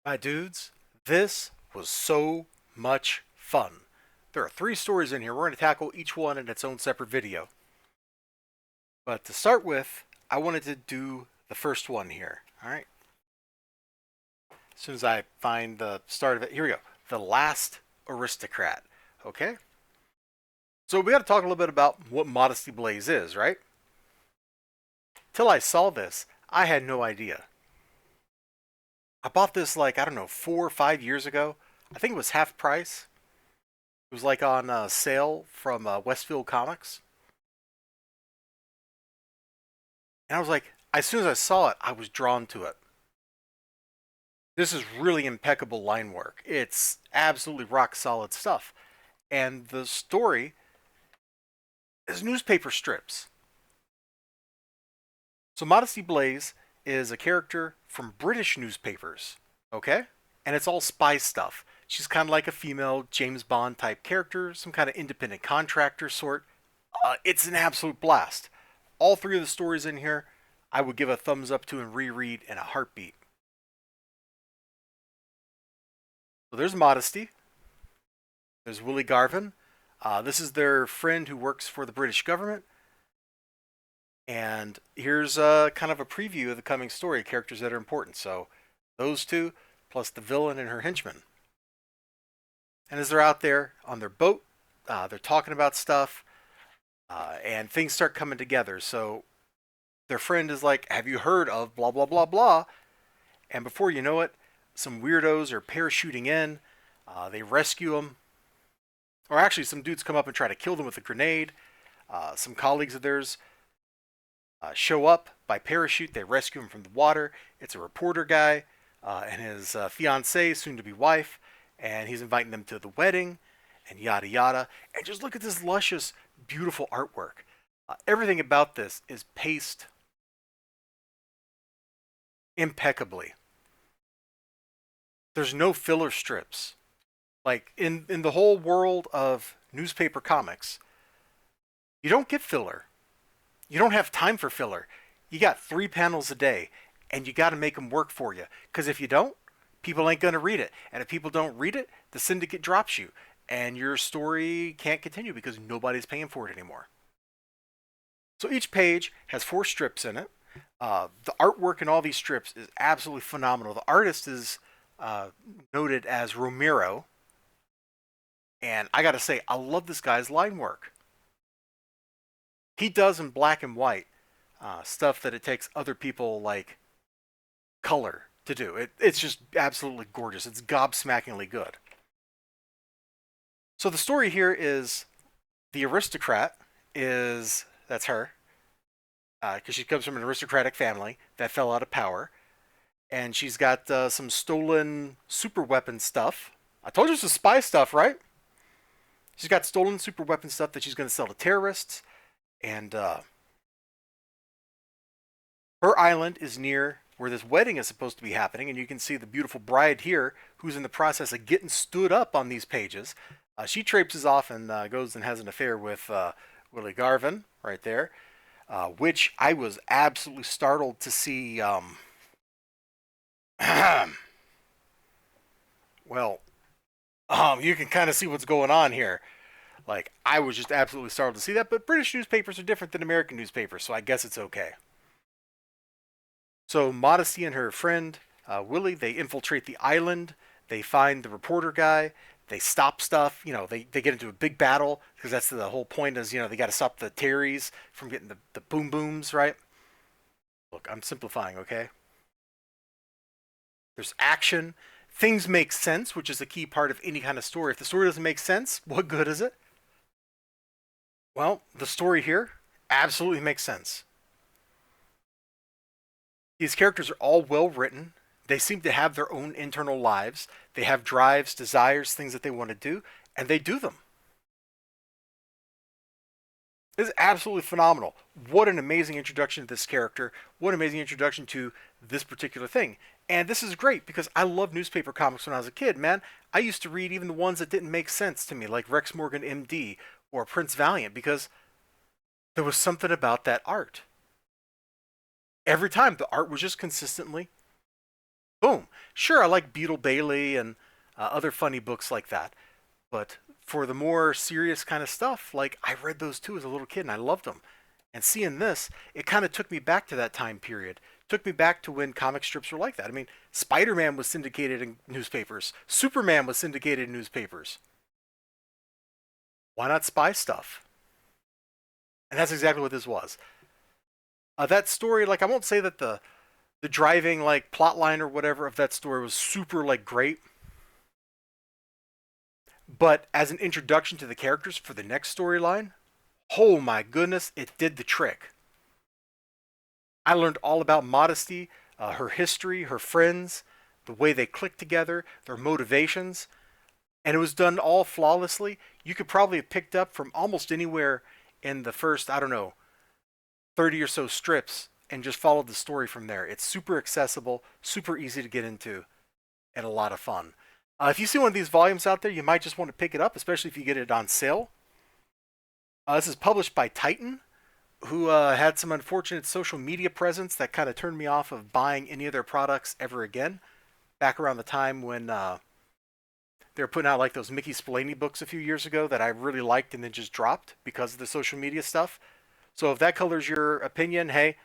My dudes, this was so much fun. There are 3 stories in here. We're going to tackle each one in its own separate video. But to start with, I wanted to do the first one here. Alright? As soon as I find the start of it, here we go. The Last Aristocrat. Okay? So we got to talk a little bit about what Modesty Blaise is, right? Till I saw this, I had no idea. I bought this like, I don't know, 4 or 5 years ago. I think it was half price. It was like on sale from Westfield Comics. And I was like, as soon as I saw it, I was drawn to it. This is really impeccable line work. It's absolutely rock solid stuff. And the story is newspaper strips. So Modesty Blaise is a character from British newspapers, okay? And it's all spy stuff. She's kind of like a female James Bond type character, some kind of independent contractor sort. It's an absolute blast. All 3 of the stories in here, I would give a thumbs up to and reread in a heartbeat. So there's Modesty. There's Willie Garvin. This is their friend who works for the British government. And here's kind of a preview of the coming story, characters that are important. So those 2, plus the villain and her henchman. And as they're out there on their boat, they're talking about stuff, and things start coming together. So their friend is like, have you heard of blah, blah, blah, blah? And before you know it, some weirdos are parachuting in. They rescue them. Or actually, some dudes come up and try to kill them with a grenade. Some colleagues of theirs show up by parachute. They rescue him from the water. It's a reporter guy and his fiancée, soon-to-be wife. And he's inviting them to the wedding and yada yada. And just look at this luscious, beautiful artwork. Everything about this is paced impeccably. There's no filler strips. Like in the whole world of newspaper comics, you don't get filler. You don't have time for filler. You got 3 panels a day, and you got to make them work for you. Because if you don't, people ain't going to read it. And if people don't read it, the syndicate drops you. And your story can't continue because nobody's paying for it anymore. So each page has 4 strips in it. The artwork in all these strips is absolutely phenomenal. The artist is noted as Romero. And I got to say, I love this guy's line work. He does in black and white stuff that it takes other people like color to do. It's just absolutely gorgeous. It's gobsmackingly good. So the story here is the aristocrat that's her, because she comes from an aristocratic family that fell out of power, and she's got some stolen super weapon stuff. I told you it's spy stuff, right? She's got stolen super weapon stuff that she's going to sell to terrorists. And her island is near where this wedding is supposed to be happening, and you can see the beautiful bride here who's in the process of getting stood up on these pages. She traipses off and goes and has an affair with Willie Garvin right there, which I was absolutely startled to see. Well, you can kind of see what's going on here. Like, I was just absolutely startled to see that, but British newspapers are different than American newspapers, so I guess it's okay. So Modesty and her friend, Willie, they infiltrate the island. They find the reporter guy. They stop stuff. They get into a big battle, because that's the whole point is, they got to stop the Terrys from getting the boom booms, right? Look, I'm simplifying, okay? There's action. Things make sense, which is a key part of any kind of story. If the story doesn't make sense, what good is it? Well, the story here absolutely makes sense. These characters are all well written. They seem to have their own internal lives. They have drives, desires, things that they want to do, and they do them. This is absolutely phenomenal. What an amazing introduction to this character. What an amazing introduction to this particular thing. And this is great because I loved newspaper comics when I was a kid, man. I used to read even the ones that didn't make sense to me, like Rex Morgan MD or Prince Valiant, because there was something about that art. Every time, the art was just consistently, boom, Sure, I like Beetle Bailey and other funny books like that. But for the more serious kind of stuff, like I read those too as a little kid and I loved them. And seeing this, it kind of took me back to that time period. Took me back to when comic strips were like that. I mean, Spider-Man was syndicated in newspapers. Superman was syndicated in newspapers. Why not spy stuff? And that's exactly what this was. That story, like I won't say that the driving like plot line or whatever of that story was super like great, but as an introduction to the characters for the next storyline, oh my goodness, it did the trick. I learned all about Modesty, her history, her friends, the way they click together, their motivations, and it was done all flawlessly. You could probably have picked up from almost anywhere in the first, I don't know, 30 or so strips and just followed the story from there. It's super accessible, super easy to get into, and a lot of fun. If you see one of these volumes out there, you might just want to pick it up, especially if you get it on sale. This is published by Titan, who had some unfortunate social media presence that kind of turned me off of buying any of their products ever again. Back around the time when they were putting out like those Mickey Spillane books a few years ago that I really liked and then just dropped because of the social media stuff. So if that colors your opinion, hey,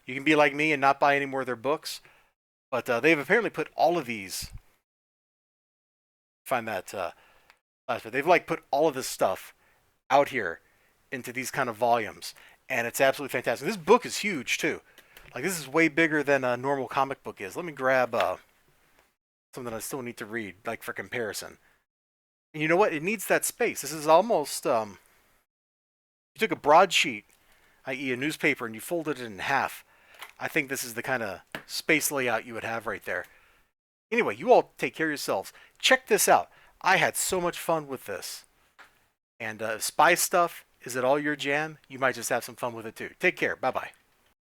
you can be like me and not buy any more of their books. But they've apparently put all of these. Find that last bit. They've like put all of this stuff out here into these kind of volumes, and it's absolutely fantastic. This book is huge too. Like this is way bigger than a normal comic book is. Let me grab something I still need to read, like for comparison. And you know what? It needs that space. This is almost you took a broadsheet, i.e., a newspaper, and you folded it in half. I think this is the kind of space layout you would have right there. Anyway, you all take care of yourselves. Check this out. I had so much fun with this. And spy stuff, is it all your jam? You might just have some fun with it too. Take care. Bye-bye.